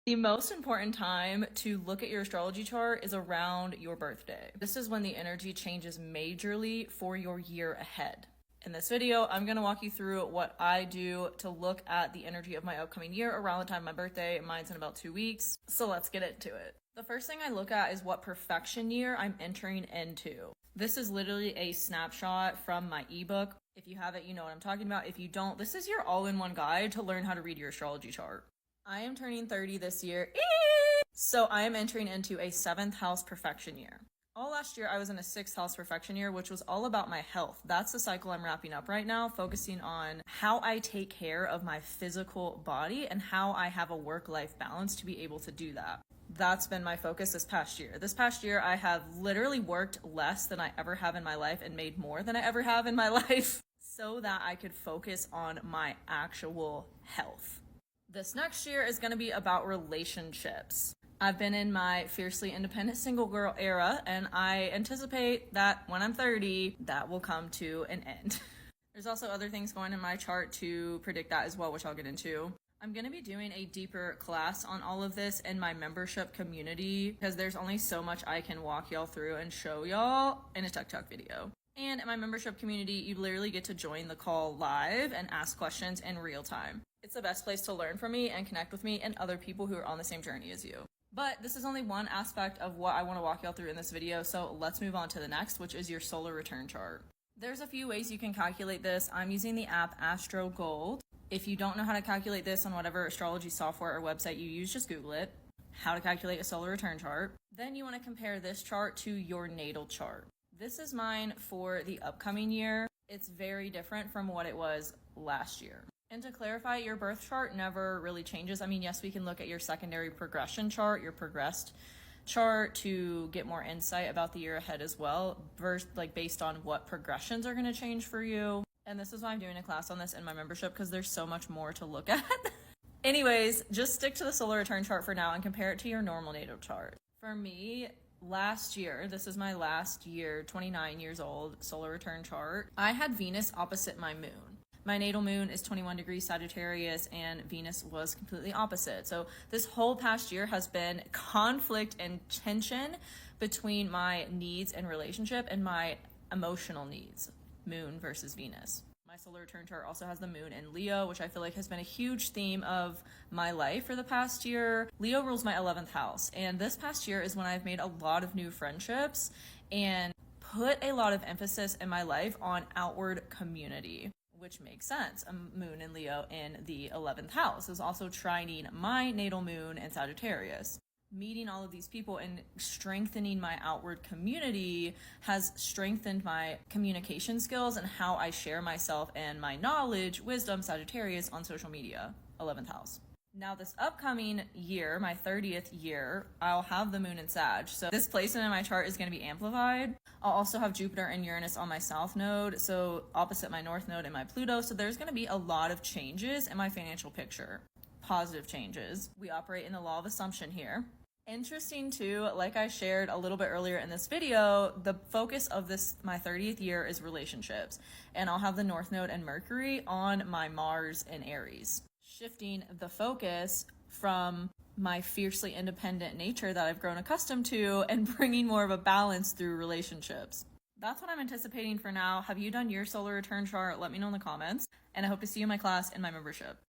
The most important time to look at your astrology chart is around your birthday. This is when the energy changes majorly for your year ahead. In this video, I'm going to walk you through what I do to look at the energy of my upcoming year around the time of my birthday. Mine's in about 2 weeks, so let's get into it. The first thing I look at is what perfection year I'm entering into. This is literally a snapshot from my ebook. If you have it, you know what I'm talking about. If you don't, this is your all-in-one guide to learn how to read your astrology chart. I am turning 30 this year, so I am entering into a 7th house perfection year. All last year, I was in a 6th house perfection year, which was all about my health. That's the cycle I'm wrapping up right now, focusing on how I take care of my physical body and how I have a work-life balance to be able to do that. That's been my focus this past year. This past year, I have literally worked less than I ever have in my life and made more than I ever have in my life so that I could focus on my actual health. This next year is going to be about relationships. I've been in my fiercely independent single girl era, and I anticipate that when I'm 30, that will come to an end. There's also other things going in my chart to predict that as well, which I'll get into. I'm going to be doing a deeper class on all of this in my membership community because there's only so much I can walk y'all through and show y'all in a TikTok video. And in my membership community, you literally get to join the call live and ask questions in real time. It's the best place to learn from me and connect with me and other people who are on the same journey as you. But this is only one aspect of what I want to walk y'all through in this video, so let's move on to the next, which is your solar return chart. There's a few ways you can calculate this. I'm using the app Astrology. If you don't know how to calculate this on whatever astrology software or website you use, just Google it. How to calculate a solar return chart. Then you want to compare this chart to your natal chart. This is mine for the upcoming year. It's very different from what it was last year. And to clarify, your birth chart never really changes. I mean, yes, we can look at your secondary progression chart, your progressed chart to get more insight about the year ahead as well, based on what progressions are going to change for you. And this is why I'm doing a class on this in my membership, because there's so much more to look at. Anyways, just stick to the solar return chart for now and compare it to your normal natal chart. For me, last year, this is my last year, 29 years old, solar return chart, I had Venus opposite my moon. My natal moon is 21 degrees Sagittarius and Venus was completely opposite. So this whole past year has been conflict and tension between my needs and relationship and my emotional needs, moon versus Venus. My solar return chart also has the moon in Leo, which I feel like has been a huge theme of my life for the past year. Leo rules my 11th house, and this past year is when I've made a lot of new friendships and put a lot of emphasis in my life on outward community, which makes sense. A moon in Leo in the 11th house is also trining my natal moon in Sagittarius. Meeting all of these people and strengthening my outward community has strengthened my communication skills and how I share myself and my knowledge, wisdom, Sagittarius on social media, 11th house. Now this upcoming year, my 30th year, I'll have the moon in Sag. So this placement in my chart is going to be amplified. I'll also have Jupiter and Uranus on my south node, so opposite my north node and my Pluto. So there's going to be a lot of changes in my financial picture. Positive changes. We operate in the law of assumption here. Interesting too, like I shared a little bit earlier in this video, the focus of my 30th year is relationships. And I'll have the north node and Mercury on my Mars in Aries, shifting the focus from my fiercely independent nature that I've grown accustomed to and bringing more of a balance through relationships. That's what I'm anticipating for now. Have you done your solar return chart? Let me know in the comments. And I hope to see you in my class in my membership.